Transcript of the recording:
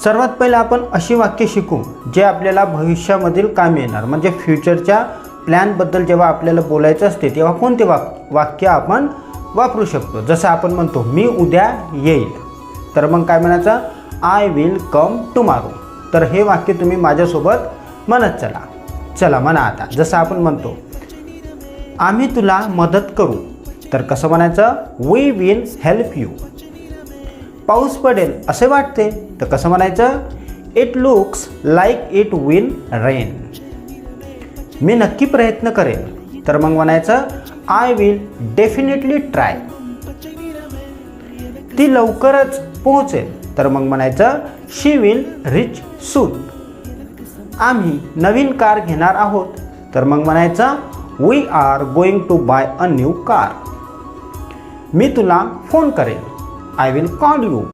सर्वात पहिलं आपण अशी वाक्य शिकू जे आपल्याला भविष्यामधील कामी येणार, म्हणजे फ्युचरच्या प्लॅनबद्दल जेव्हा आपल्याला बोलायचं असते तेव्हा कोणते वाक्य आपण वापरू शकतो. जसं आपण म्हणतो मी उद्या येईल, तर मग काय म्हणायचं, आय विल कम टुमारो. तर हे वाक्य तुम्ही माझ्यासोबत म्हणत चला. चला म्हणा आता. जसं आपण म्हणतो आम्ही तुला मदत करू, तर कसं म्हणायचं, वी विल हेल्प यू. पाऊस पडेल असे वाटते, तर कसं म्हणायचं, it looks like it will rain. मी नक्की प्रयत्न करेन, तर मग म्हणायचं आय विल डेफिनेटली ट्राय. ती लवकरच पोहोचेल, तर मग म्हणायचं शी विल रिच सून. आम्ही नवीन कार घेणार आहोत, तर मग म्हणायचं we are going to buy a new car. मी तुला फोन करेन, आय विल कॉल यू.